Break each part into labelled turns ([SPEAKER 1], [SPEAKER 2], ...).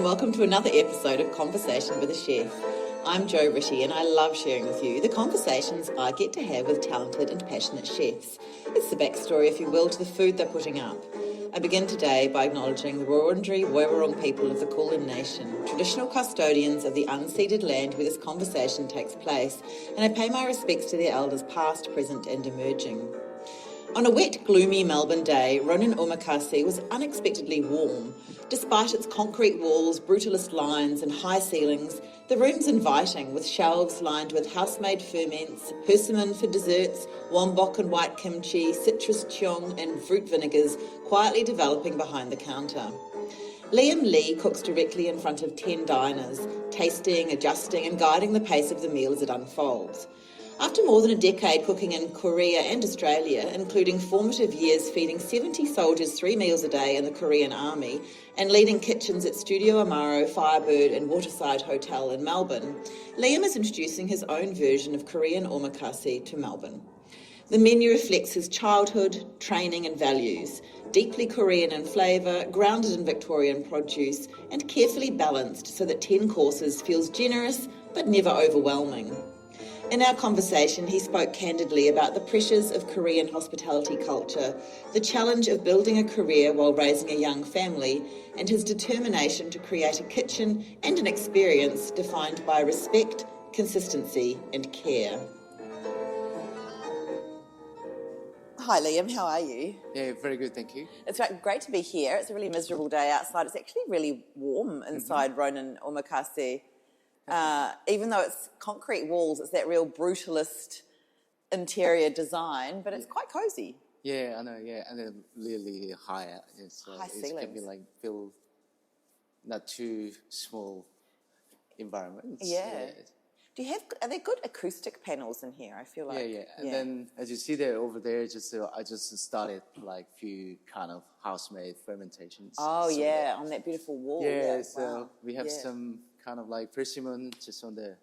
[SPEAKER 1] welcome to another episode of Conversation with a Chef. I'm Jo Ritchie and I love sharing with you the conversations I get to have with talented and passionate chefs. It's the backstory, if you will, to the food they're putting up. I begin today by acknowledging the Wurundjeri Woiwurrung people of the Kulin Nation, traditional custodians of the unceded land where this conversation takes place, and I pay my respects to their elders past, present and emerging. On a wet, gloomy Melbourne day, Ronin Omakase was unexpectedly warm. Despite its concrete walls, brutalist lines and high ceilings, the room's inviting, with shelves lined with house-made ferments, persimmon for desserts, wombok and white kimchi, citrus cheong and fruit vinegars quietly developing behind the counter. Liam Lee cooks directly in front of 10 diners, tasting, adjusting and guiding the pace of the meal as it unfolds. After more than a decade cooking in Korea and Australia, including formative years feeding 70 soldiers 3 meals a day in the Korean Army and leading kitchens at Studio Amaro, Firebird and Waterside Hotel in Melbourne, Liam is introducing his own version of Korean omakase to Melbourne. The menu reflects his childhood, training and values, deeply Korean in flavour, grounded in Victorian produce and carefully balanced so that 10 courses feels generous but never overwhelming. In our conversation, he spoke candidly about the pressures of Korean hospitality culture, the challenge of building a career while raising a young family, and his determination to create a kitchen and an experience defined by respect, consistency, and care. Hi Liam, how are you?
[SPEAKER 2] Yeah, very good, thank you.
[SPEAKER 1] It's great to be here. It's a really miserable day outside. It's actually really warm inside Ronin Omakase. Even though it's concrete walls, it's that real brutalist interior design, but it's quite cosy.
[SPEAKER 2] Yeah, I know, yeah, and then really high. It's,
[SPEAKER 1] high
[SPEAKER 2] it's
[SPEAKER 1] ceilings.
[SPEAKER 2] can be like feel not too small environments.
[SPEAKER 1] Yeah. Are there good acoustic panels in here? I feel like.
[SPEAKER 2] Yeah. And then as you see there over there, I just started like few kind of house-made fermentations.
[SPEAKER 1] Oh yeah, on that beautiful wall.
[SPEAKER 2] Yeah, so we have some kind of like persimmon just on the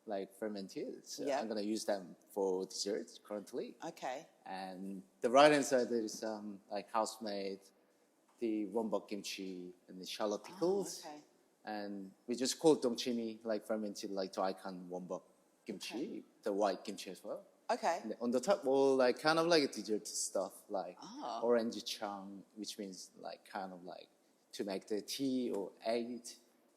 [SPEAKER 2] like fermented. So I'm gonna use them for desserts currently.
[SPEAKER 1] Okay.
[SPEAKER 2] And the right hand side there is some like house-made, the wombok kimchi and the shallot pickles.
[SPEAKER 1] Okay.
[SPEAKER 2] And we just call it dongchimi, like fermented like Daikon wombok kimchi, the white kimchi as well.
[SPEAKER 1] Okay.
[SPEAKER 2] And on the top, all like kind of like a dessert stuff like orange cheong, which means like kind of like to make the tea or egg,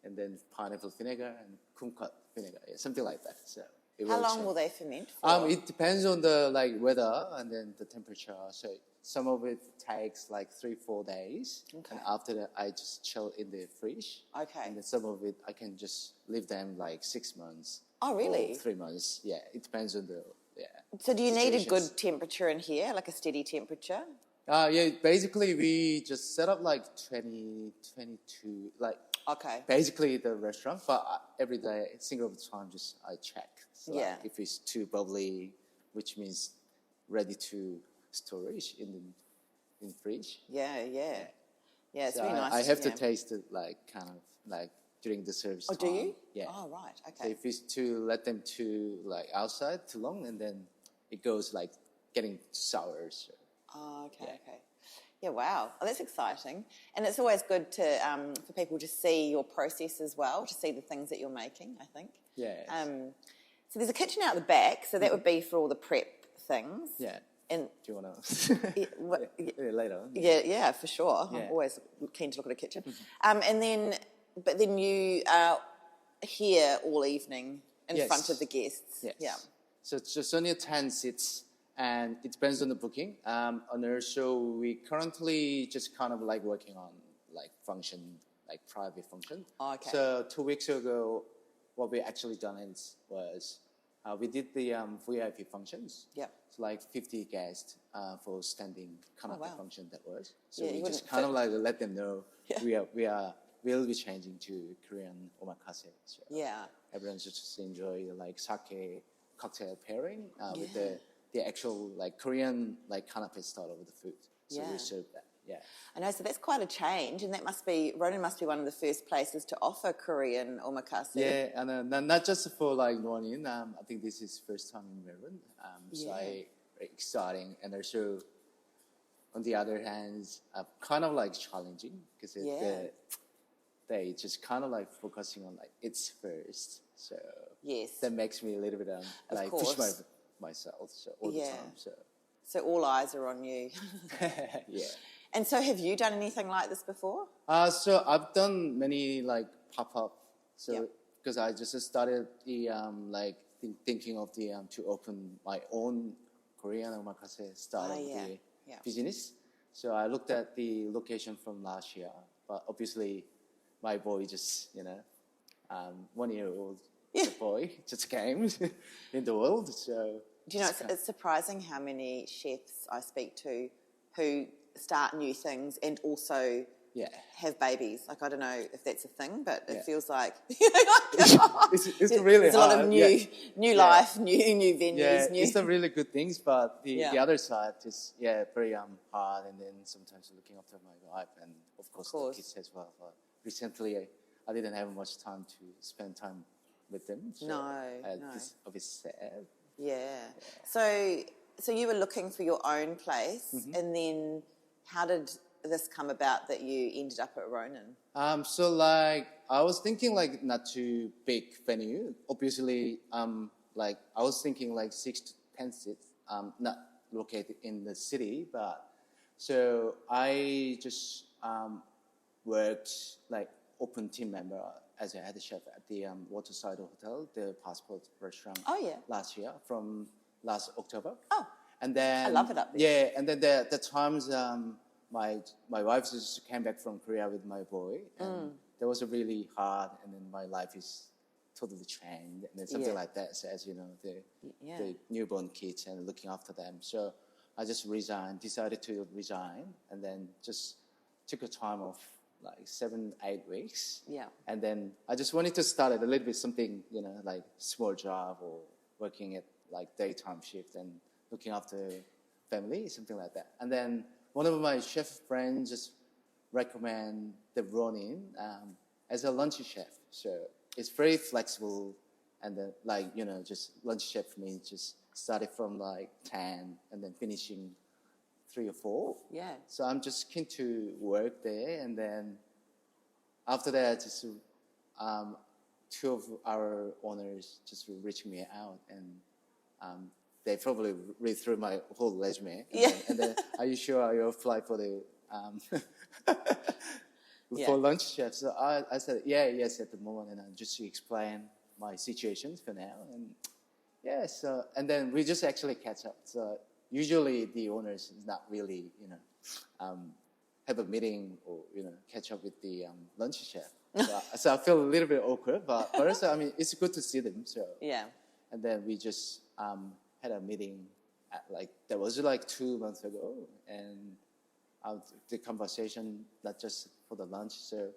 [SPEAKER 2] and then pineapple vinegar and kumquat vinegar, something like that. So
[SPEAKER 1] how long will they ferment for?
[SPEAKER 2] It depends on the like weather and then the temperature. So some of it takes like 3-4 days, and after that I just chill in the fridge.
[SPEAKER 1] Okay.
[SPEAKER 2] And then some of it I can just leave them like 6 months.
[SPEAKER 1] Oh, really?
[SPEAKER 2] Or 3 months. Yeah, it depends on the
[SPEAKER 1] So do you need a good temperature in here, like a steady temperature?
[SPEAKER 2] Yeah, basically we just set up like 20, 22, like basically the restaurant, but every day, single time, just I check. So like if it's too bubbly, which means ready to storage in fridge.
[SPEAKER 1] Yeah, it's
[SPEAKER 2] so
[SPEAKER 1] really nice.
[SPEAKER 2] I have to taste it like kind of like during the service time.
[SPEAKER 1] Oh, do you?
[SPEAKER 2] Yeah.
[SPEAKER 1] Oh, right. Okay.
[SPEAKER 2] So if it's to let them to like outside too long, and then it goes like getting sour. So.
[SPEAKER 1] Oh, okay. Yeah, wow. Oh, that's exciting. And it's always good to for people to see your process as well, to see the things that you're making, I think.
[SPEAKER 2] Yeah.
[SPEAKER 1] So there's a kitchen out the back, so that would be for all the prep things.
[SPEAKER 2] Yeah.
[SPEAKER 1] And
[SPEAKER 2] do you want to later on?
[SPEAKER 1] Yeah, for sure.
[SPEAKER 2] Yeah.
[SPEAKER 1] I'm always keen to look at a kitchen. But then you are here all evening in front of the guests.
[SPEAKER 2] Yes.
[SPEAKER 1] Yeah.
[SPEAKER 2] So it's just only 10 seats, and it depends on the booking. And also we currently just kind of like working on like function, like private function.
[SPEAKER 1] Oh, okay.
[SPEAKER 2] So 2 weeks ago, what we actually done was we did the VIP functions.
[SPEAKER 1] Yeah.
[SPEAKER 2] It's like 50 guests for standing kind of function that was. So
[SPEAKER 1] Yeah,
[SPEAKER 2] we just kind of like let them know we'll be changing to Korean omakase. So everyone just enjoy like sake cocktail pairing with the actual like Korean like canapé style of the food. So we serve that. Yeah.
[SPEAKER 1] I know, so that's quite a change, and Ronin must be one of the first places to offer Korean omakase.
[SPEAKER 2] Yeah, and not just for like Ronin. I think this is first time in Melbourne. So exciting, and also on the other hand, kind of like challenging because they just kind of like focusing on like it's first. So
[SPEAKER 3] yes,
[SPEAKER 2] that makes me a little bit like push myself all the time.
[SPEAKER 3] So all eyes are on you.
[SPEAKER 2] Yeah.
[SPEAKER 3] And so have you done anything like this before?
[SPEAKER 2] So I've done many like pop-up. So because I just started the like thinking of the to open my own Korean omakase style of the business. So I looked at the location from last year, but obviously my boy just 1-year-old boy just came in the world. So
[SPEAKER 3] do you know it's surprising how many chefs I speak to who start new things and also have babies. Like, I don't know if that's a thing, but it feels like
[SPEAKER 2] it's really
[SPEAKER 3] there's a lot of new life, new venues.
[SPEAKER 2] Yeah, it's the really good things, but the other side is very hard, and then sometimes looking after my wife and of course the kids as well. But recently I didn't have much time to spend time with them. So it's a bit sad.
[SPEAKER 3] Yeah. So you were looking for your own place, and then how did this come about that you ended up at Ronin?
[SPEAKER 2] So like I was thinking like not too big venue. Obviously, like I was thinking like 6 to 10 seats, not located in the city, but so I just worked like open team member as a head chef at the Waterside Hotel, the passport restaurant. Last year from last October. Oh. And then
[SPEAKER 3] I love it up there.
[SPEAKER 2] Yeah, and then the times my wife just came back from Korea with my boy, and that was really hard. And then my life is totally changed, and then something like that. So as you know, the newborn kids and looking after them. So I just decided to resign, and then just took a time off like 7-8 weeks. Yeah. And then I just wanted to start a little bit something, like small job or working at like daytime shift and looking after family, something like that. And then one of my chef friends just recommend the Ronin as a lunch chef. So it's very flexible, and then just lunch chef means just started from like 10 and then finishing 3 or 4. Yeah. So I'm just keen to work there, and then after that, just 2 of our owners just reached me out, and they probably read through my whole resume. And then are you sure you'll apply for the for lunch chef? So I said, yes, at the moment, and I just explain my situation for now, and so and then we just actually catch up. So usually the owners is not really have a meeting or catch up with the lunch chef. So I feel a little bit awkward, but first, I mean, it's good to see them. So and then we just had a meeting that was like 2 months ago, and the conversation not just for the lunch. So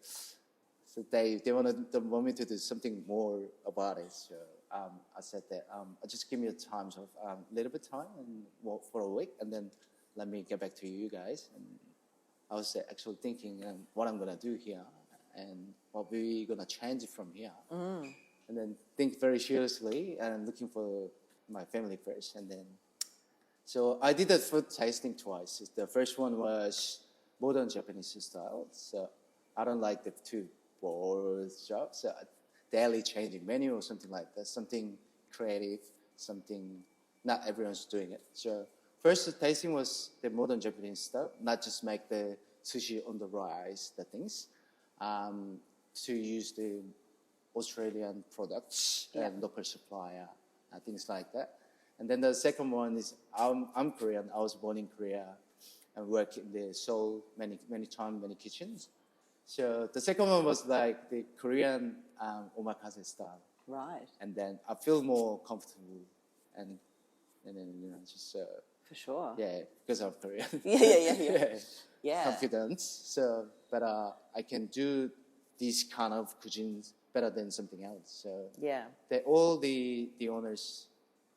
[SPEAKER 2] they want me to do something more about it. So I said that just give me a time of little bit time and for a week, and then let me get back to you guys. And I was actually thinking what I'm gonna do here and what we're gonna change it from here, and then think very seriously and looking for my family first, and then so I did the food tasting twice. The first one was modern Japanese style, so I don't like the too bored job. So daily changing menu or something like that, something creative, something not everyone's doing it. So first the tasting was the modern Japanese style, not just make the sushi on the rice, the things, to use the Australian products and local supplier. Things like that. And then the second one is I'm Korean. I was born in Korea and worked in the Seoul many kitchens. So the second one was like the Korean omakase style. Right. And then I feel more comfortable and then just
[SPEAKER 3] for sure.
[SPEAKER 2] Yeah, because I'm Korean.
[SPEAKER 3] Yeah.
[SPEAKER 2] Confidence. So, but I can do these kind of cuisines better than something else. So all the owners,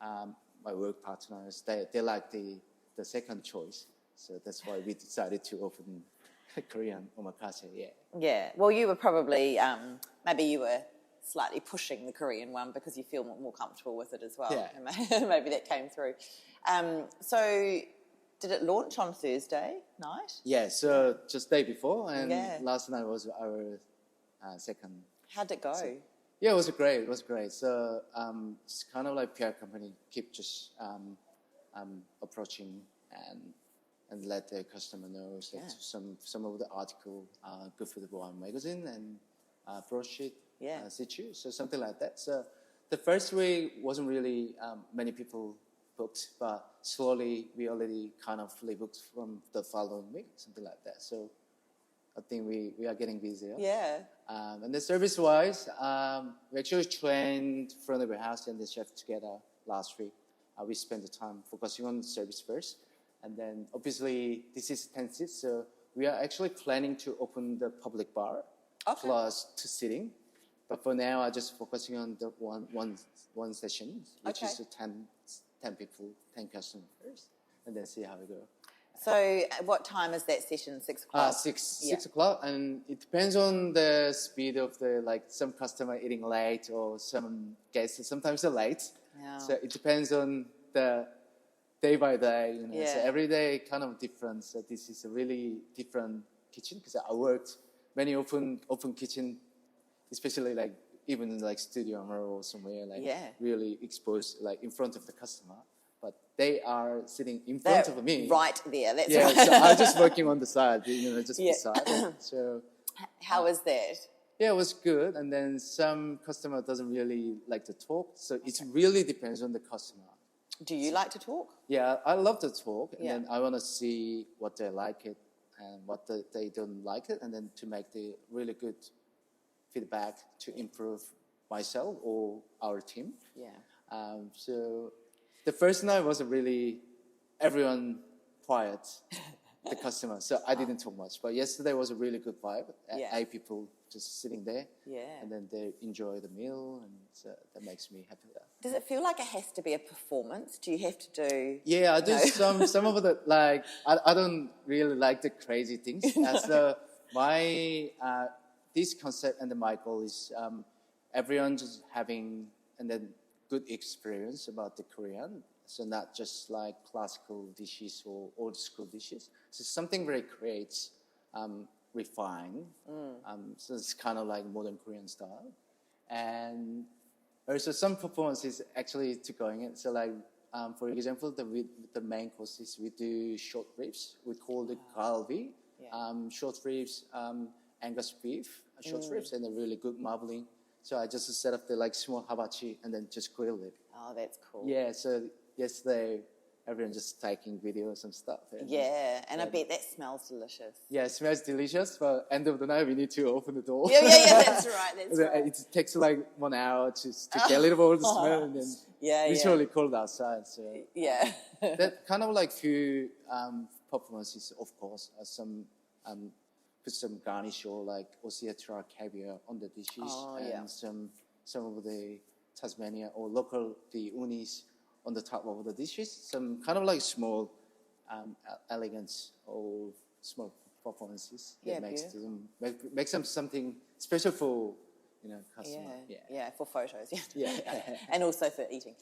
[SPEAKER 2] my work partners, they like the second choice. So that's why we decided to open Korean omakase.
[SPEAKER 3] Yeah. Well, you were probably maybe you were slightly pushing the Korean one because you feel more comfortable with it as well. Yeah. Maybe that came through. So did it launch on Thursday night?
[SPEAKER 2] Yeah. So just day before, and last night was our second.
[SPEAKER 3] How'd it go?
[SPEAKER 2] So, yeah, it was great. It was great. So it's kind of like PR company keep just approaching and let the customer know that some of the article good for the wine magazine and brochure situ, so something like that. So the first week wasn't really many people booked, but slowly we already kind of fully booked from the following week, something like that. So I think we are getting busier.
[SPEAKER 3] Yeah.
[SPEAKER 2] And the service-wise, we actually trained front of the house and the chef together last week. We spent the time focusing on service first. And then obviously this is 10 seats, so we are actually planning to open the public bar plus 2 sitting. But for now, I'm just focusing on the one session, which is 10 people, 10 customers first, and then see how we go.
[SPEAKER 3] So what time is that session? 6 o'clock?
[SPEAKER 2] 6 o'clock, and it depends on the speed of the, like, some customer eating late or some guests sometimes are late. Yeah. So it depends on the day by day, you know. Yeah. So every day kind of different. So this is a really different kitchen because I worked many open kitchen, especially like even like Studio Amaro or somewhere like really exposed like in front of the customer. But they are sitting in front of me.
[SPEAKER 3] Right there. That's right.
[SPEAKER 2] So I'm just working on the side, you know, just beside. So
[SPEAKER 3] how was that?
[SPEAKER 2] Yeah, it was good. And then some customer doesn't really like to talk. So it really depends on the customer.
[SPEAKER 3] Do you like to talk?
[SPEAKER 2] Yeah, I love to talk. And then I want to see what they like it and what they don't like it. And then to make the really good feedback to improve myself or our team. Yeah. So the first night was really everyone quiet, the customer. So I didn't talk much. But yesterday was a really good vibe. 8 people just sitting there. Yeah. And then they enjoy the meal, and so that makes me happy.
[SPEAKER 3] Does it feel like it has to be a performance? Do you have to do...
[SPEAKER 2] Yeah, I do some of the, like, I don't really like the crazy things. So my, this concept and my goal is everyone just having and then good experience about the Korean. So not just like classical dishes or old school dishes. So something very creates, refined. So it's kind of like modern Korean style. And also some performances actually to going in. So like, for example, the main courses, we do short ribs. We call it galbi. Short ribs, Angus beef, short ribs, and a really good marbling. So I just set up the like small hibachi and then just grill it.
[SPEAKER 3] Oh, that's cool.
[SPEAKER 2] Yeah, so yesterday everyone just taking videos and stuff. And
[SPEAKER 3] I bet that smells delicious.
[SPEAKER 2] Yeah, it smells delicious, but end of the night we need to open the door.
[SPEAKER 3] Yeah, that's right, that's right.
[SPEAKER 2] It takes like 1 hour to get a little bit of the smell and then it's really cold outside. So that kind of like few performances, of course, some put some garnish or like Ossetia caviar on the dishes and some of the Tasmania or local the unis on the top of the dishes. Some kind of like small elegance or small performances that makes them something special for customer.
[SPEAKER 3] Yeah, for photos. And also for eating.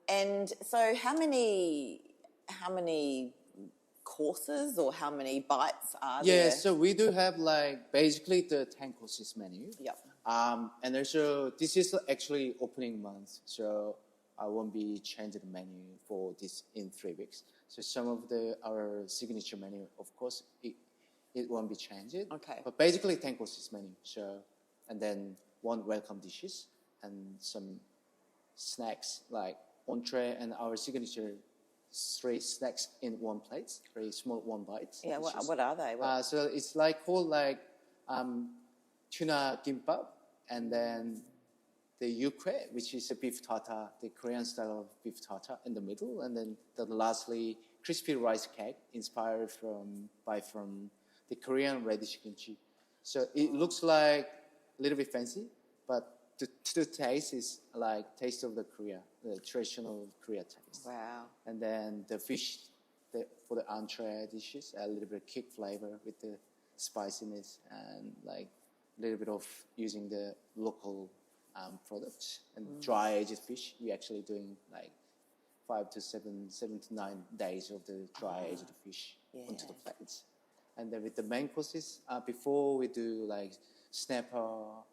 [SPEAKER 3] And so how many courses or how many bites are there?
[SPEAKER 2] Yeah, so we do have like basically the 10 courses menu. And also this is actually opening month, so I won't be changing the menu for this in 3 weeks. So some of our signature menu, of course, it won't be changed. Okay. But basically 10 courses menu. So, and then 1 welcome dishes and some snacks like entree and our signature 3 snacks in 1 plate, 3 small 1 bites.
[SPEAKER 3] Yeah, what are they?
[SPEAKER 2] So it's like called like tuna gimbap, and then the yukre, which is a beef tartar, the Korean style of beef tartar in the middle, and then lastly crispy rice cake inspired from the Korean radish kimchi. So it looks like a little bit fancy, but the taste is like taste of the Korea, the traditional Korea taste.
[SPEAKER 3] Wow.
[SPEAKER 2] And then the fish for the entree dishes, a little bit of kick flavor with the spiciness and like a little bit of using the local products. And dry aged fish, we're actually doing like 7 to 9 days of the dry aged fish onto the plates. And then with the main courses, before we do like snapper,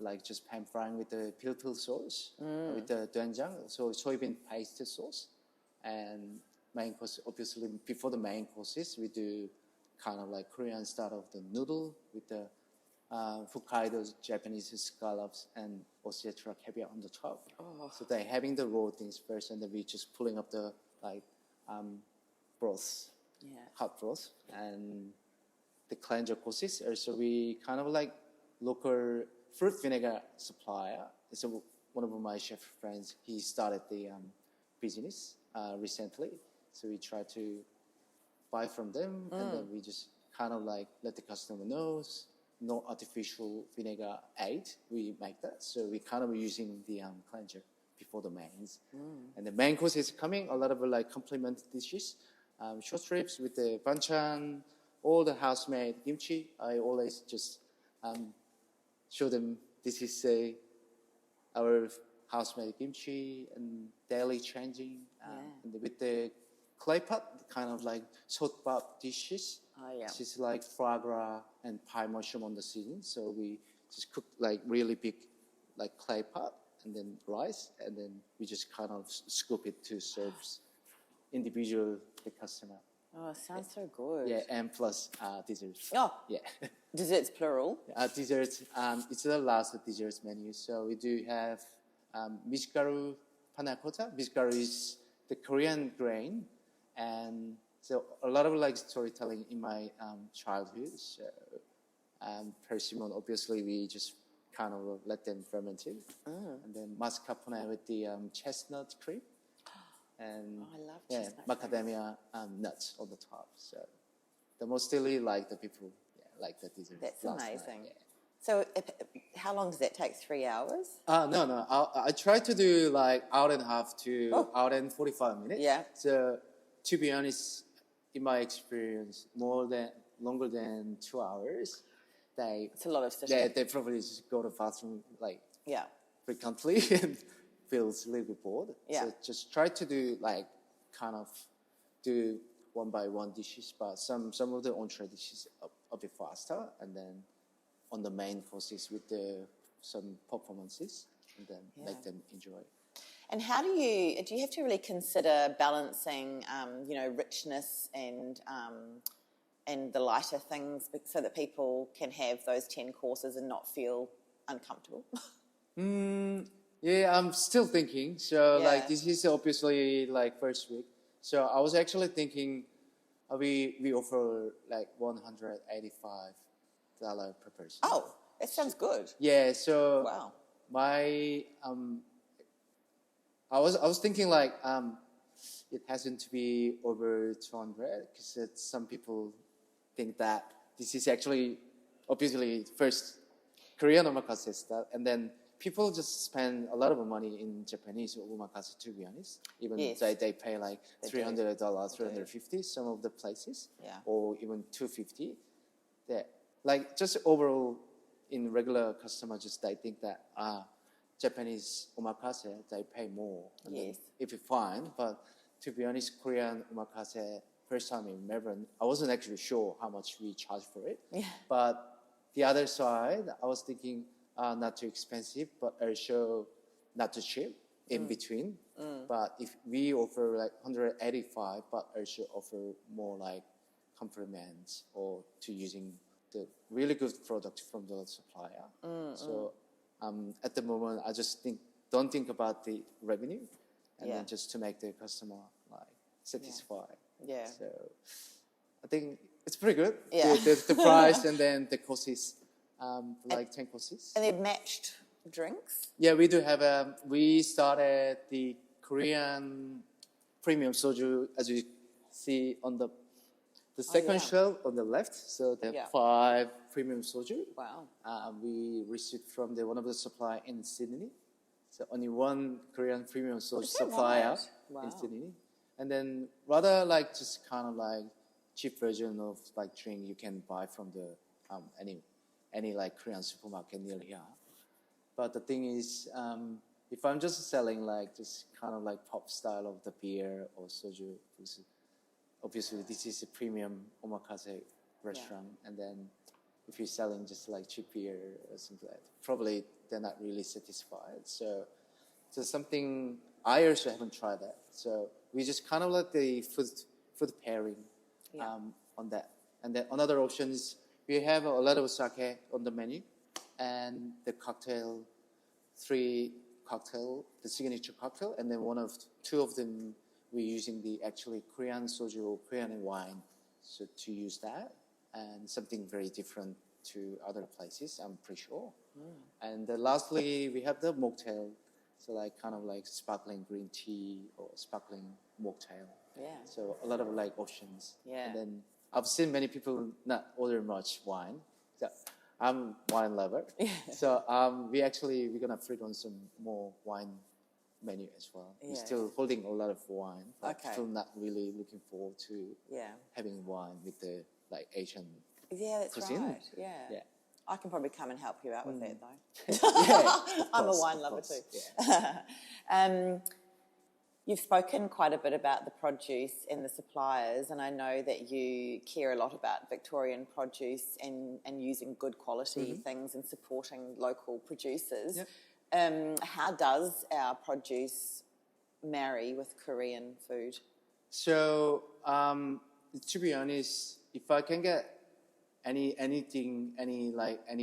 [SPEAKER 2] like just pan frying with the pil sauce, with the doenjang, so soybean paste sauce. And main course, obviously, before the main courses, we do kind of like Korean style of the noodle with the Hokkaido Japanese scallops and Ossetra caviar on the top. Oh. So they're having the raw things first, and then we just pulling up the like broth, hot broth, and the cleanser courses. Also, we kind of like local fruit vinegar supplier. So one of my chef friends, he started the business recently. So we try to buy from them, and then we just kind of like let the customer know no artificial vinegar aid. We make that. So we kind of using the cleanser before the mains. And the main course is coming, a lot of like complement dishes. Short ribs with the banchan, all the house-made kimchi. I always just show them this is our house-made kimchi and daily changing. And with the clay pot, kind of like sotbap dishes. It's just like foie gras and pie mushroom on the season. So we just cook like really big like clay pot and then rice, and then we just kind of scoop it to serve individual the customer.
[SPEAKER 3] Oh, sounds so good.
[SPEAKER 2] Yeah, and plus desserts.
[SPEAKER 3] Oh,
[SPEAKER 2] yeah.
[SPEAKER 3] Desserts plural.
[SPEAKER 2] Desserts. It's the last desserts menu. So we do have mishgaru panna cotta. Mishgaru is the Korean grain, and so a lot of like storytelling in my childhood. So persimmon, obviously, we just kind of let them ferment it, and then mascarpone with the chestnut cream. And
[SPEAKER 3] I love chestnut
[SPEAKER 2] macadamia nuts on the top. So the mostly like the people like the dessert.
[SPEAKER 3] That's amazing. So how long does that take? 3 hours?
[SPEAKER 2] No. I try to do like hour and a half to hour and 45 minutes.
[SPEAKER 3] Yeah.
[SPEAKER 2] So to be honest, in my experience, longer than 2 hours,
[SPEAKER 3] it's a lot of sitting.
[SPEAKER 2] They probably just go to the bathroom like
[SPEAKER 3] Yeah.
[SPEAKER 2] frequently and feels a little bit bored.
[SPEAKER 3] Yeah.
[SPEAKER 2] So just try to do like kind of do one by one dishes, but some of the entree dishes a bit faster, and then on the main courses with some performances, and then make them enjoy.
[SPEAKER 3] And how do you have to really consider balancing, richness and the lighter things so that people can have those 10 courses and not feel uncomfortable?
[SPEAKER 2] Yeah, I'm still thinking. So like this is obviously like first week. So I was actually thinking we offer like $185 per person.
[SPEAKER 3] Oh, that sounds good.
[SPEAKER 2] Yeah, so
[SPEAKER 3] wow.
[SPEAKER 2] My I was thinking like it hasn't to be over 200 because some people think that this is actually obviously first Korean omakase style, and then people just spend a lot of money in Japanese omakase, to be honest. Even they pay like $300, $350 some of the places, or even $250. Like just overall in regular customer, just they think that Japanese omakase they pay more. And if you find, but to be honest, Korean omakase first time in Melbourne, I wasn't actually sure how much we charge for it. Yeah. But the other side, I was thinking. Not too expensive, but also not too cheap in between. But if we offer like 185, but also offer more like compliments or to using the really good product from the supplier. So at the moment, I just don't think about the revenue, and then just to make the customer like satisfied. Yeah. So I think it's pretty good. Yeah. The price and then the cost is. Like 10 courses.
[SPEAKER 3] And they're matched drinks?
[SPEAKER 2] Yeah, we do have we started the Korean premium soju, as you see on the second shelf on the left. So there are 5 premium soju.
[SPEAKER 3] Wow.
[SPEAKER 2] We received from one of the supplier in Sydney. So only one Korean premium soju supplier in Sydney. And then rather like just kind of like cheap version of like drink you can buy from the any like Korean supermarket nearly here. But the thing is, if I'm just selling like just kind of like pop style of the beer or soju, obviously this is a premium omakase restaurant, and then if you're selling just like cheap beer or something like that, probably they're not really satisfied. So something I also haven't tried that. So we just kind of like the food pairing on that. And then another option is we have a lot of sake on the menu, and the cocktail, 3 cocktail, the signature cocktail, and then two of them we're using the actually Korean soju or Korean wine, so to use that, and something very different to other places, I'm pretty sure. And lastly, we have the mocktail, so like kind of like sparkling green tea or sparkling mocktail.
[SPEAKER 3] Yeah.
[SPEAKER 2] So a lot of like options.
[SPEAKER 3] Yeah.
[SPEAKER 2] And then I've seen many people not order much wine. So I'm wine lover.
[SPEAKER 3] Yeah.
[SPEAKER 2] So we're gonna put on some more wine menu as well.
[SPEAKER 3] Yeah.
[SPEAKER 2] We're still holding a lot of wine. But
[SPEAKER 3] Okay.
[SPEAKER 2] still not really looking forward to
[SPEAKER 3] Yeah.
[SPEAKER 2] having wine with the like Asian.
[SPEAKER 3] Yeah, that's
[SPEAKER 2] cuisine.
[SPEAKER 3] right. Yeah.
[SPEAKER 2] Yeah.
[SPEAKER 3] I can probably come and help you out with that, though.
[SPEAKER 2] Yeah,
[SPEAKER 3] I'm
[SPEAKER 2] course,
[SPEAKER 3] a wine
[SPEAKER 2] of
[SPEAKER 3] lover
[SPEAKER 2] course,
[SPEAKER 3] too.
[SPEAKER 2] Yeah.
[SPEAKER 3] You've spoken quite a bit about the produce and the suppliers, and I know that you care a lot about Victorian produce and using good quality things and supporting local producers.
[SPEAKER 2] Yep.
[SPEAKER 3] How does our produce marry with Korean food?
[SPEAKER 2] So to be honest, if I can get any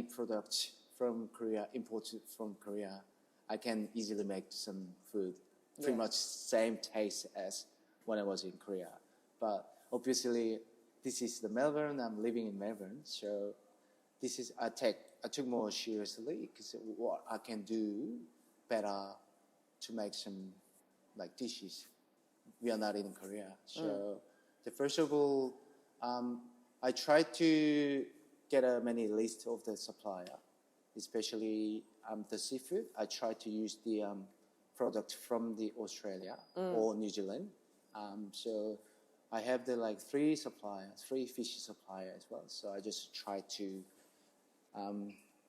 [SPEAKER 2] product from Korea, imported from Korea, I can easily make some food. Pretty much same taste as when I was in Korea. But obviously, this is the Melbourne. I'm living in Melbourne, so I took more seriously because what I can do better to make some like dishes. We are not in Korea, so first of all, I tried to get a many list of the supplier, especially the seafood. I tried to use the product from the Australia or New Zealand. So I have the like 3 fish supplier as well. So I just try to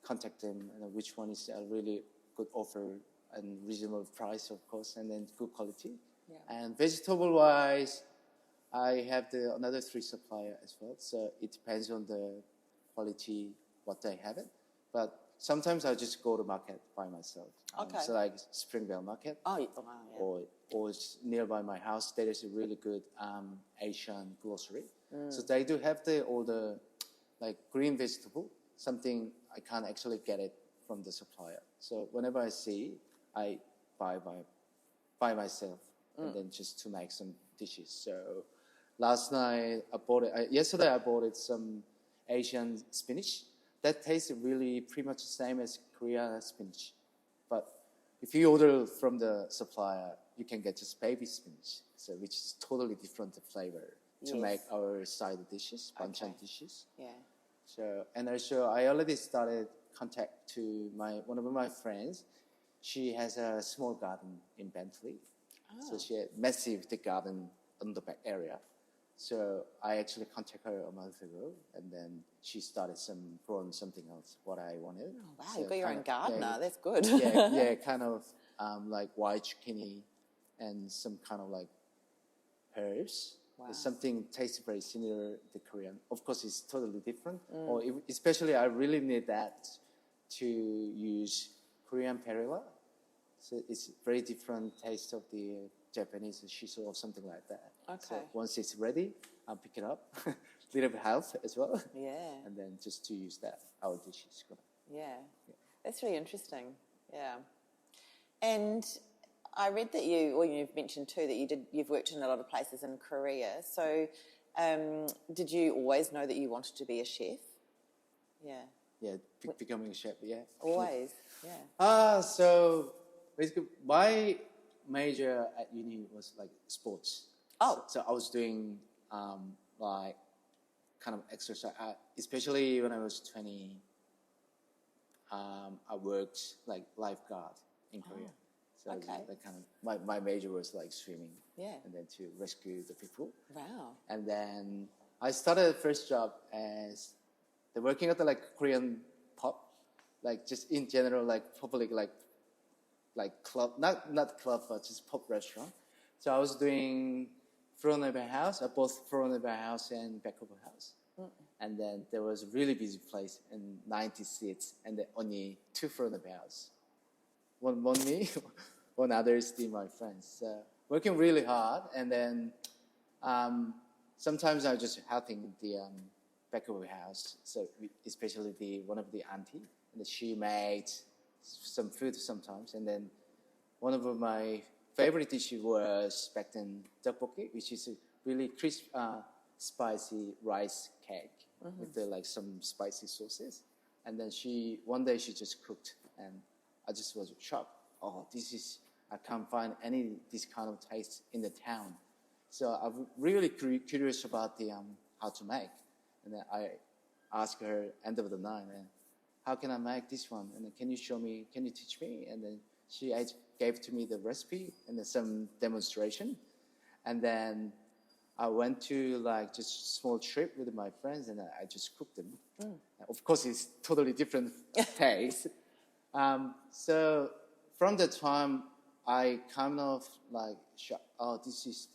[SPEAKER 2] contact them, which one is a really good offer and reasonable price, of course, and then good quality. Yeah. And vegetable wise, I have another 3 supplier as well. So it depends on the quality, what they have it. But sometimes I just go to market by myself.
[SPEAKER 3] Okay.
[SPEAKER 2] So like Springvale Market.
[SPEAKER 3] Oh, wow, yeah.
[SPEAKER 2] Or nearby my house, there is a really good Asian grocery. So they do have all the like green vegetable, something I can't actually get it from the supplier. So whenever I see, I buy myself and then just to make some dishes. So yesterday I bought some Asian spinach. That tastes really pretty much the same as Korean spinach. But if you order from the supplier, you can get just baby spinach, so which is totally different flavor to make our side dishes, banchan dishes.
[SPEAKER 3] Yeah.
[SPEAKER 2] So, and also I already started contact to one of my friends. She has a small garden in Bentley. So she had massive garden on the back area. So I actually contacted her a month ago, and then she started growing something else, what I wanted. Oh,
[SPEAKER 3] wow,
[SPEAKER 2] so
[SPEAKER 3] you've got your own gardener.
[SPEAKER 2] Yeah,
[SPEAKER 3] that's good.
[SPEAKER 2] yeah, kind of like white zucchini and some kind of like herbs. Wow. Something tastes very similar to Korean. Of course, it's totally different. Or especially, I really need that to use Korean perilla. So it's very different taste of the Japanese shiso or something like that. Okay. So once it's ready, I'll pick it up. Little bit health as well. Yeah. And then just to use that, our dish is good.
[SPEAKER 3] Yeah. That's really interesting. Yeah. And I read that you've mentioned too that you've worked in a lot of places in Korea. So did you always know that you wanted to be a chef? Yeah.
[SPEAKER 2] Yeah, becoming a chef, yeah.
[SPEAKER 3] Always, yeah.
[SPEAKER 2] So basically my major at uni was like sports.
[SPEAKER 3] Oh.
[SPEAKER 2] So I was doing like kind of exercise, especially when I was 20, I worked like lifeguard in Korea. So that kind of my major was like swimming. Yeah. And then to rescue the people. Wow. And then I started the first job as working at the like Korean pub, like just in general, like public like club, not club, but just pub restaurant. So I was doing front of a house, both front of a house and back of a house. And then there was a really busy place and 90 seats and then only 2 front of house. One me, one other is my friends. So working really hard, and then sometimes I just helping the back of the house. So especially one of the auntie, and she made some food sometimes. And then one of my favorite dishes was back then tteokbokki, which is a really crisp, spicy rice cake with some spicy sauces. And then one day she just cooked, and I just was shocked. Oh, I can't find this kind of taste in the town. So I'm really curious about how to make. And then I asked her end of the night, how can I make this one? And then can you teach me? And then she gave to me the recipe and then some demonstration. And then I went to just a small trip with my friends, and I just cooked them. Of course, it's totally different taste. So from the time I kind of this is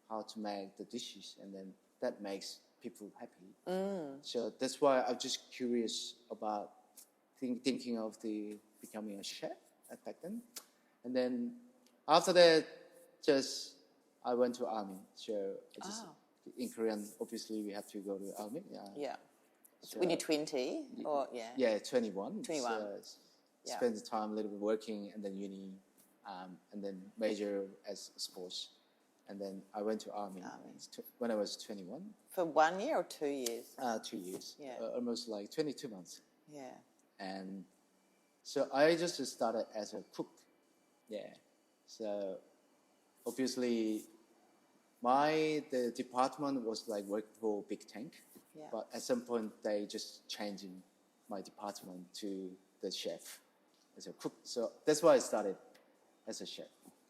[SPEAKER 2] how to make the dishes, and then that makes people happy. So that's why I'm just curious about thinking of becoming a chef back then. And then after that, I went to army. So in Korean, obviously we have to go to army.
[SPEAKER 3] Yeah. So when you're 20, or yeah.
[SPEAKER 2] Yeah, 21.
[SPEAKER 3] 21.
[SPEAKER 2] So spend the time a little bit working, and then uni, and then major as sports. And then I went to army. When I was 21.
[SPEAKER 3] For 1 year or 2 years?
[SPEAKER 2] 2 years.
[SPEAKER 3] Yeah.
[SPEAKER 2] Almost 22 months.
[SPEAKER 3] Yeah.
[SPEAKER 2] And so I just started as a cook. Yeah. So obviously the department was working for Big Tank.
[SPEAKER 3] Yeah.
[SPEAKER 2] But at some point they just changing my department to the chef as a cook. So that's why I started as a chef.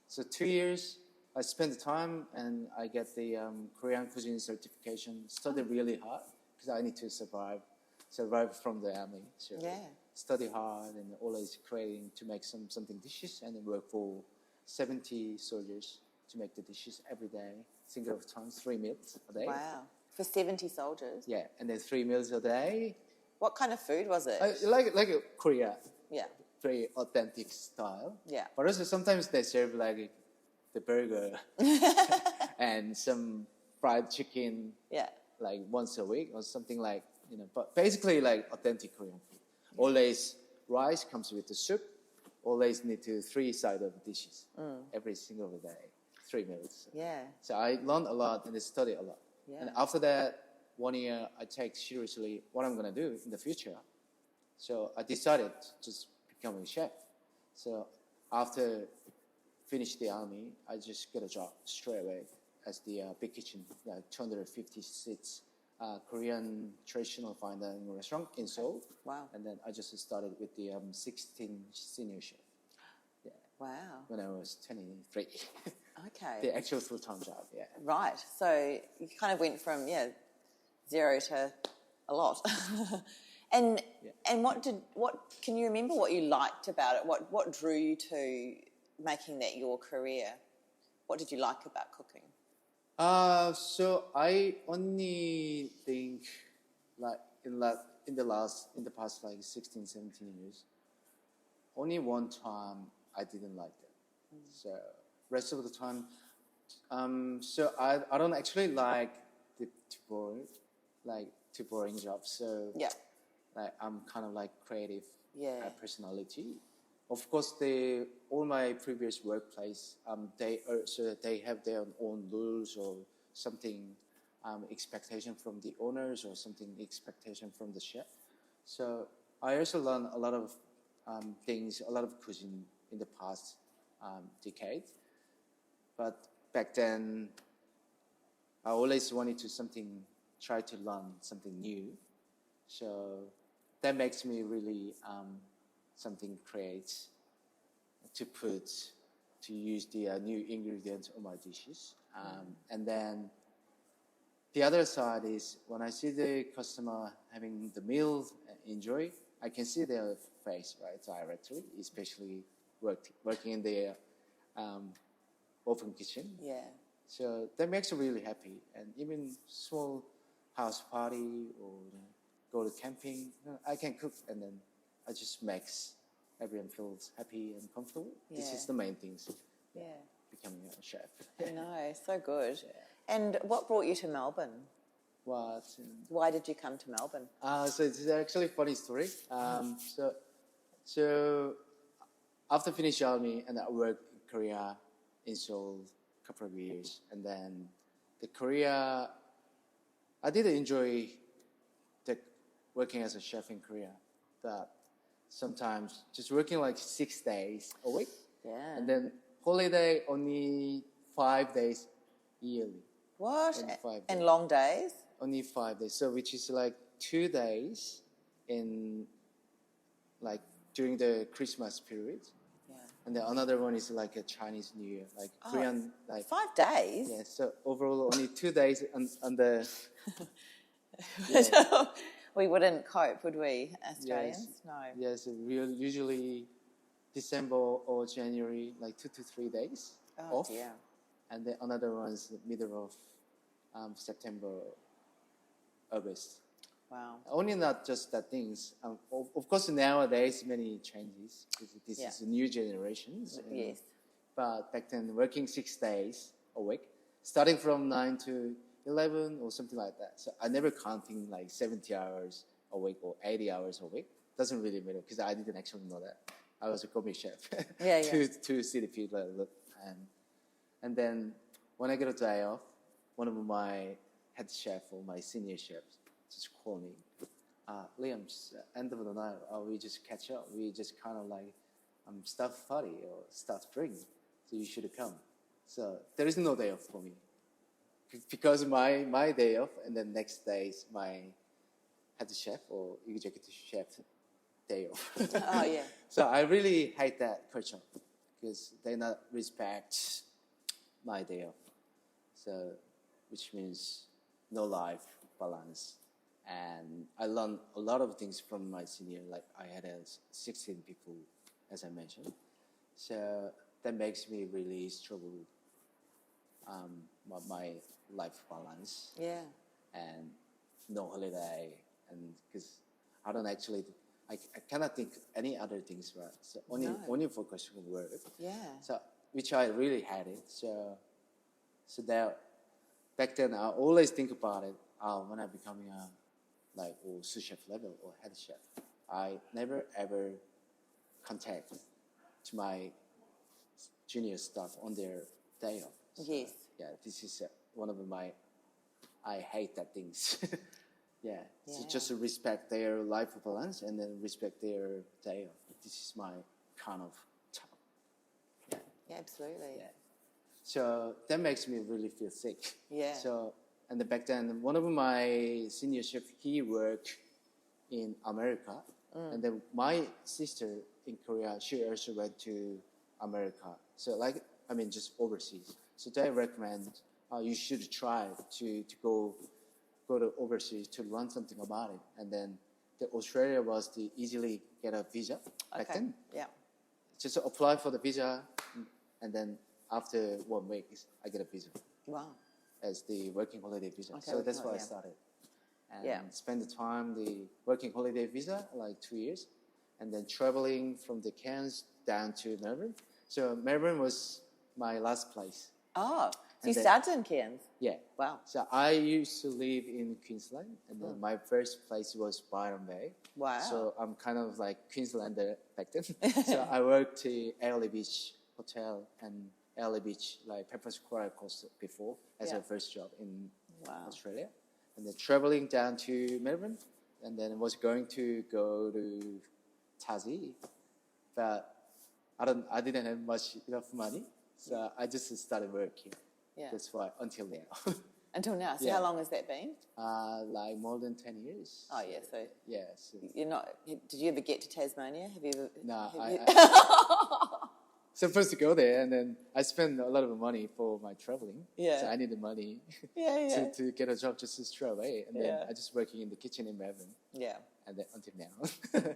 [SPEAKER 2] So 2 years I spent the time, and I get the Korean cuisine certification. Studied really hard because I need to survive from the army. So study hard and always creating to make something dishes, and then work for 70 soldiers to make the dishes every day, single of times, 3 meals a day.
[SPEAKER 3] Wow. For 70 soldiers?
[SPEAKER 2] Yeah, and then 3 meals a day.
[SPEAKER 3] What kind of food was it?
[SPEAKER 2] Like Korea.
[SPEAKER 3] Yeah.
[SPEAKER 2] Very authentic style.
[SPEAKER 3] Yeah.
[SPEAKER 2] But also sometimes they serve the burger and some fried chicken.
[SPEAKER 3] Yeah.
[SPEAKER 2] Once a week or something but basically authentic Korean food. Always rice comes with the soup. Always need 3 side of dishes every single day, 3 meals.
[SPEAKER 3] Yeah.
[SPEAKER 2] So I learned a lot and I studied a lot.
[SPEAKER 3] Yeah.
[SPEAKER 2] And after that, 1 year, I take seriously what I'm going to do in the future. So I decided to just become a chef. So after finish the army, I just get a job straight away as the big kitchen, 250 seats, Korean traditional fine dining restaurant in Seoul.
[SPEAKER 3] Wow.
[SPEAKER 2] And then I just started with the 16 senior chef. Yeah.
[SPEAKER 3] Wow.
[SPEAKER 2] When I was 23.
[SPEAKER 3] Okay.
[SPEAKER 2] The actual full-time job, yeah.
[SPEAKER 3] Right. So you kind of went from, 0 to a lot. And what can you remember what you liked about it? What drew you to making that your career? What did you like about cooking?
[SPEAKER 2] So I only think in the past 16, 17 years, only one time I didn't like that. So rest of the time, so I don't actually like the too boring jobs. So I'm kind of creative personality. Of course, all my previous workplace, they have their own rules or something, expectation from the owners or something expectation from the chef. So I also learned a lot of things, a lot of cuisine in the past decade. But back then, I always wanted to try to learn something new. So that makes me really something create to use the new ingredients on my dishes. And then the other side is when I see the customer having the meal enjoy, I can see their face directly, especially working in the open kitchen.
[SPEAKER 3] Yeah.
[SPEAKER 2] So that makes me really happy. And even small house party or go to camping, I can cook and then I just makes everyone feels happy and comfortable. This is the main things.
[SPEAKER 3] Yeah.
[SPEAKER 2] Becoming a chef.
[SPEAKER 3] I know, so good. Yeah. And what brought you to Melbourne?
[SPEAKER 2] What?
[SPEAKER 3] Why did you come to Melbourne?
[SPEAKER 2] So it's actually a funny story. So after finishing army and I worked in Korea in Seoul a couple of years, and then the Korea, I did enjoy working as a chef in Korea, but sometimes just working like 6 days a week.
[SPEAKER 3] Yeah.
[SPEAKER 2] And then holiday only 5 days yearly.
[SPEAKER 3] What? And long days?
[SPEAKER 2] Only 5 days. So which is like 2 days in like during the Christmas period. Yeah. And then another one is like a Chinese New Year, like Korean. Like
[SPEAKER 3] 5 days?
[SPEAKER 2] Yeah. So overall only 2 days on the.
[SPEAKER 3] We wouldn't cope, would we, Australians?
[SPEAKER 2] Yes.
[SPEAKER 3] No.
[SPEAKER 2] Yes, usually December or January, like 2 to 3 days off.
[SPEAKER 3] Dear.
[SPEAKER 2] And then another one's the middle of September, August.
[SPEAKER 3] Wow.
[SPEAKER 2] Only not just that things. Of course, nowadays many changes. This is a new generation.
[SPEAKER 3] Yes.
[SPEAKER 2] But back then, working 6 days a week, starting from 9 to 11 or something like that. So I never counting like 70 hours a week or 80 hours a week. Doesn't really matter because I didn't actually know that. I was a gourmet chef. to CDP level. And then when I get a day off, one of my head chef or my senior chefs just call me, Liam, end of the night, we just catch up. We just kind of like start party or start drink. So you should come. So there is no day off for me. Because my day off and then next day is my head chef or executive chef day off.
[SPEAKER 3] Oh, yeah.
[SPEAKER 2] So I really hate that culture because they not respect my day off. So, which means no life balance. And I learned a lot of things from my senior. Like I had 16 people, as I mentioned. So that makes me really struggle my life balance.
[SPEAKER 3] Yeah.
[SPEAKER 2] And no holiday. And because I don't actually, I cannot think any other things, right? So only focus on work.
[SPEAKER 3] Yeah.
[SPEAKER 2] So which I really had it. So that back then I always think about it. When I becoming a sous chef level or head chef, I never ever contact to my junior staff on their day off. So,
[SPEAKER 3] yes.
[SPEAKER 2] Yeah, this is one of I hate that things. Yeah. So just to respect their life balance and then respect their day off. This is my kind of top. Yeah.
[SPEAKER 3] Yeah, absolutely.
[SPEAKER 2] Yeah. So that makes me really feel sick.
[SPEAKER 3] Yeah.
[SPEAKER 2] So, and then back then, one of my senior chef, he worked in America. And then my sister in Korea, she also went to America. So just overseas. So they recommend you should try to go to overseas to learn something about it. And then Australia was the easily get a visa back then.
[SPEAKER 3] Yeah.
[SPEAKER 2] Just apply for the visa, and then after 1 week, I get a visa.
[SPEAKER 3] Wow.
[SPEAKER 2] As the working holiday visa.
[SPEAKER 3] Okay,
[SPEAKER 2] So that's why I started. And spend the time, the working holiday visa, like 2 years. And then traveling from the Cairns down to Melbourne. So Melbourne was my last place.
[SPEAKER 3] Oh, so you started in Cairns?
[SPEAKER 2] Yeah.
[SPEAKER 3] Wow.
[SPEAKER 2] So I used to live in Queensland, and then my first place was Byron Bay.
[SPEAKER 3] Wow.
[SPEAKER 2] So I'm kind of like Queenslander back then. So I worked at Airlie Beach Hotel and Airlie Beach, like Pepper's Coral Coast before, as a first job in Australia. And then traveling down to Melbourne, and then was going to go to Tassie, but I didn't have enough money, so I just started working. Yeah. That's why until now.
[SPEAKER 3] Until now. So how long has that been?
[SPEAKER 2] Like more than 10 years.
[SPEAKER 3] Oh yeah. So
[SPEAKER 2] So
[SPEAKER 3] you're not. Did you ever get to Tasmania? Have you ever?
[SPEAKER 2] No, supposed to go there, and then I spent a lot of money for my traveling. Yeah. So I needed money. to get a job just straight away, and then I just working in the kitchen in Melbourne. Yeah. And then until now.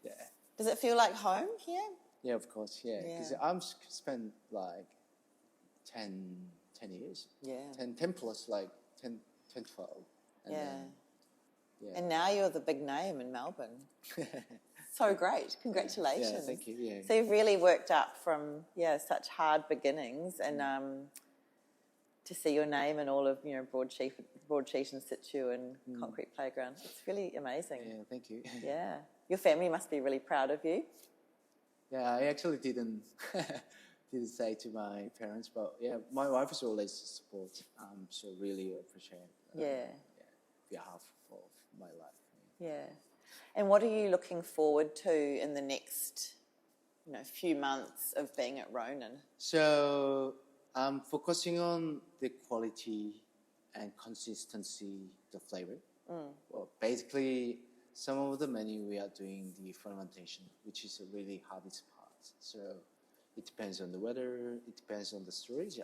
[SPEAKER 2] Yeah.
[SPEAKER 3] Does it feel like home here?
[SPEAKER 2] Yeah, of course. Yeah, because I'm spent like 10 years. Yeah. 10 plus, like 10, 12. And then,
[SPEAKER 3] And now you're the big name in Melbourne. So great. Congratulations.
[SPEAKER 2] Yeah, thank you. Yeah.
[SPEAKER 3] So you've really worked up from, such hard beginnings and to see your name in all of, Broadsheet and Situ and Concrete Playground. It's really amazing.
[SPEAKER 2] Yeah, thank you.
[SPEAKER 3] Yeah. Your family must be really proud of you.
[SPEAKER 2] Yeah, I actually didn't say to my parents, but my wife is always support. So really appreciate. Behalf of my life.
[SPEAKER 3] Yeah. And what are you looking forward to in the next, few months of being at Ronin?
[SPEAKER 2] So I'm focusing on the quality and consistency, the flavor. Well, basically, some of the menu we are doing the fermentation, which is a really hardest part. So it depends on the weather, it depends on the storage,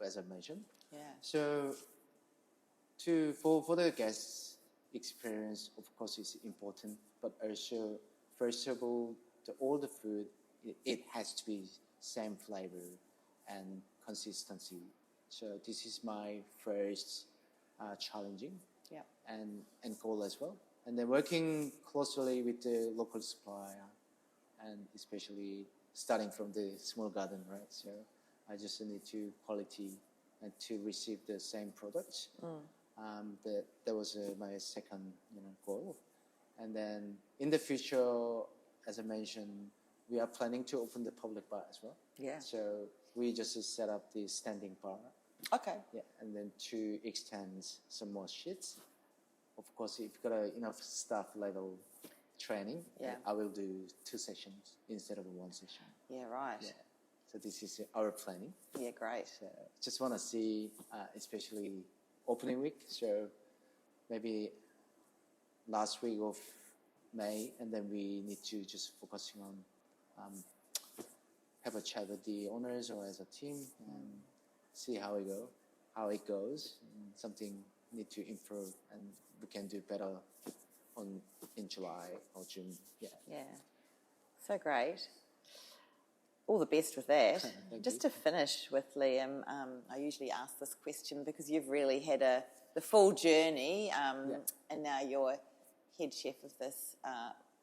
[SPEAKER 2] as I mentioned.
[SPEAKER 3] Yeah.
[SPEAKER 2] So for the guest experience, of course, it's important, but also, first of all the food, it has to be same flavor and consistency. So this is my first challenging and goal as well. And then working closely with the local supplier, and especially starting from the small garden, right? So I just need to quality and to receive the same products. That was my second goal. And then in the future, as I mentioned, we are planning to open the public bar as well.
[SPEAKER 3] Yeah.
[SPEAKER 2] So we just set up the standing bar.
[SPEAKER 3] Okay.
[SPEAKER 2] Yeah, and then to extend some more sheets. Of course, if you've got enough staff level training, I will do 2 sessions instead of 1 session.
[SPEAKER 3] Yeah, right.
[SPEAKER 2] Yeah. So this is our planning.
[SPEAKER 3] Yeah, great.
[SPEAKER 2] So just want to see, especially opening week. So maybe last week of May, and then we need to just focusing on have a chat with the owners or as a team and see how it goes. And something need to improve, and we can do better in July or June. Yeah.
[SPEAKER 3] Yeah. So great. All the best with that. Just to finish with, Liam, I usually ask this question because you've really had the full journey, and now you're head chef of this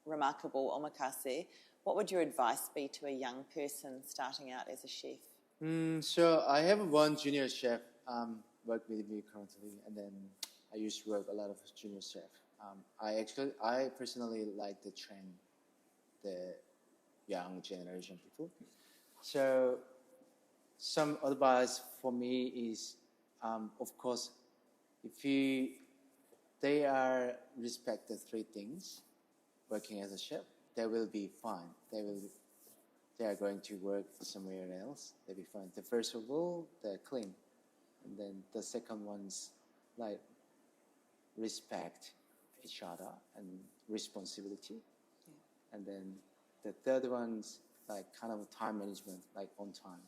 [SPEAKER 3] remarkable omakase. What would your advice be to a young person starting out as a chef?
[SPEAKER 2] So I have one junior chef work with me currently, and then I used to work a lot of junior chef. I personally like to train the young generation people. So some advice for me is, of course, if they are respect the 3 things, working as a chef, they will be fine. They are going to work somewhere else. They'll be fine. The first of all, they're clean, and then the second one's like respect each other and responsibility, and then the third one's like kind of time management, like on time.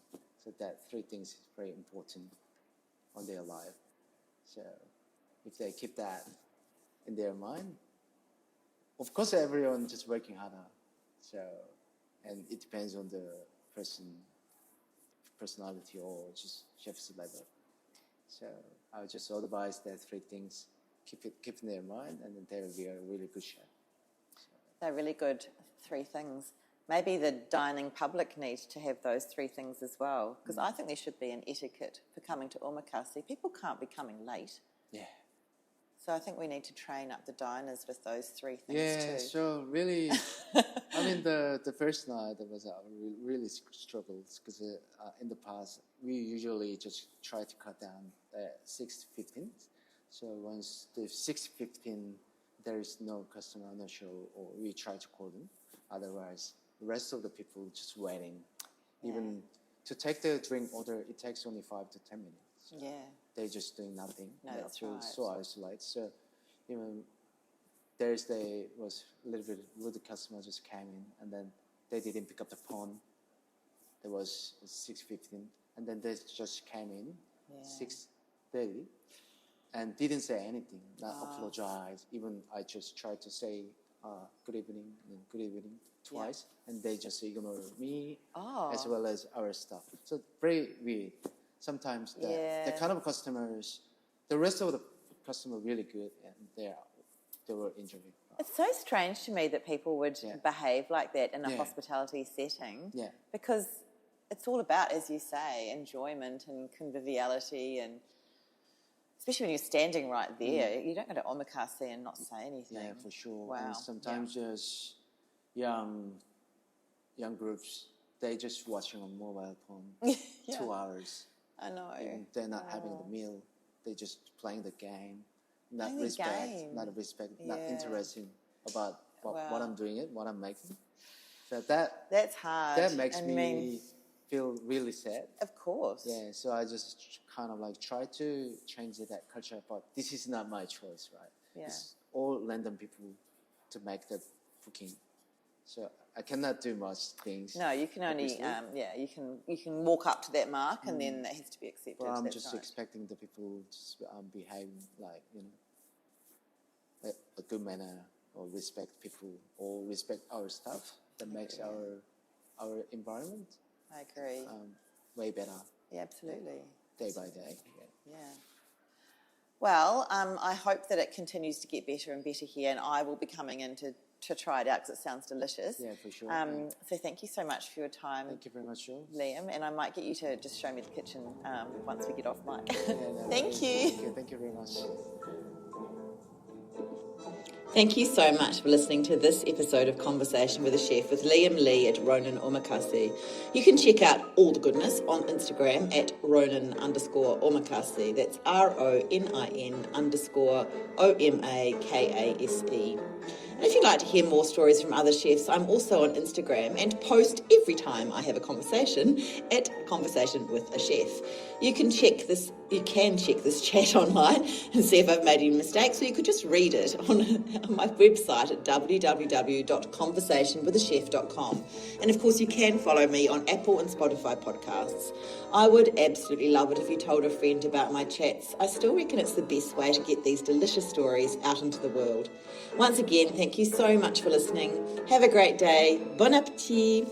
[SPEAKER 2] So that 3 things is very important on their life. So if they keep that in their mind, of course everyone just working harder. So, and it depends on the personality or just chef's level. So I would just advise that 3 things, keep in their mind, and then they will be a really good chef. So.
[SPEAKER 3] They're really good 3 things. Maybe the dining public need to have those 3 things as well, because I think there should be an etiquette for coming to omakase. People can't be coming late.
[SPEAKER 2] Yeah.
[SPEAKER 3] So I think we need to train up the diners with those 3 things too.
[SPEAKER 2] Yeah, so really, I mean, the first night there was really struggles because in the past we usually just try to cut down 6:15. So once the 6:15 there is no customer, no show, or we try to call them. Otherwise, the rest of the people just waiting. Even to take the drink order, it takes only 5 to 10 minutes. So they're just doing nothing.
[SPEAKER 3] No, that's
[SPEAKER 2] right.
[SPEAKER 3] right.
[SPEAKER 2] So isolated. So even Thursday was a little bit rude. Customer just came in, and then they didn't pick up the phone. There was 6:15, and then they just came in 6:30, and didn't say anything. Not apologize. Even I just tried to say good evening and good evening twice, and they just ignore me as well as our staff. So very weird. Sometimes the kind of customers, the rest of the customer really good, and they were enjoying.
[SPEAKER 3] It's so strange to me that people would behave like that in a hospitality setting.
[SPEAKER 2] Yeah.
[SPEAKER 3] Because it's all about, as you say, enjoyment and conviviality, and especially when you're standing right there. You don't go to omakase and not say anything.
[SPEAKER 2] Yeah, for sure.
[SPEAKER 3] Wow.
[SPEAKER 2] And sometimes just young groups, they just watching on mobile phone 2 hours.
[SPEAKER 3] I know.
[SPEAKER 2] And they're not having the meal. They're just playing the game. Not
[SPEAKER 3] Playing the
[SPEAKER 2] respect,
[SPEAKER 3] game.
[SPEAKER 2] not interesting about what I'm doing, what I'm making. So that's
[SPEAKER 3] hard.
[SPEAKER 2] That makes me feel really sad.
[SPEAKER 3] Of course.
[SPEAKER 2] Yeah, so I just kind of like try to change that culture, but this is not my choice, right?
[SPEAKER 3] Yeah.
[SPEAKER 2] It's all random people to make the cooking. So I cannot do much things.
[SPEAKER 3] No, you can only, you can walk up to that mark, and then that has to be accepted.
[SPEAKER 2] Well, I'm
[SPEAKER 3] That's
[SPEAKER 2] just
[SPEAKER 3] right.
[SPEAKER 2] expecting the people to behave like, a good manner, or respect people, or respect our stuff. That makes our environment
[SPEAKER 3] I agree.
[SPEAKER 2] way better.
[SPEAKER 3] Yeah, absolutely.
[SPEAKER 2] Day by day.
[SPEAKER 3] Yeah. Well, I hope that it continues to get better and better here, and I will be coming in to try it out because it sounds delicious.
[SPEAKER 2] Yeah, for sure.
[SPEAKER 3] So thank you so much for your time.
[SPEAKER 2] Thank you very much, Joe.
[SPEAKER 3] Liam, and I might get you to just show me the kitchen once we get off mic.
[SPEAKER 2] No,
[SPEAKER 3] Thank you.
[SPEAKER 2] Thank you very much.
[SPEAKER 1] Thank you so much for listening to this episode of Conversation with a Chef with Liam Lee at Ronin Omakase. You can check out all the goodness on Instagram at Ronin_Omakase. That's RONIN_OMAKASE. And if you'd like to hear more stories from other chefs, I'm also on Instagram and post every time I have a conversation at Conversation with a Chef. You can check this chat online and see if I've made any mistakes, or you could just read it on my website at www.conversationwithachef.com. And of course, you can follow me on Apple and Spotify podcasts. I would absolutely love it if you told a friend about my chats. I still reckon it's the best way to get these delicious stories out into the world. Once again, thank you so much for listening. Have a great day. Bon appétit.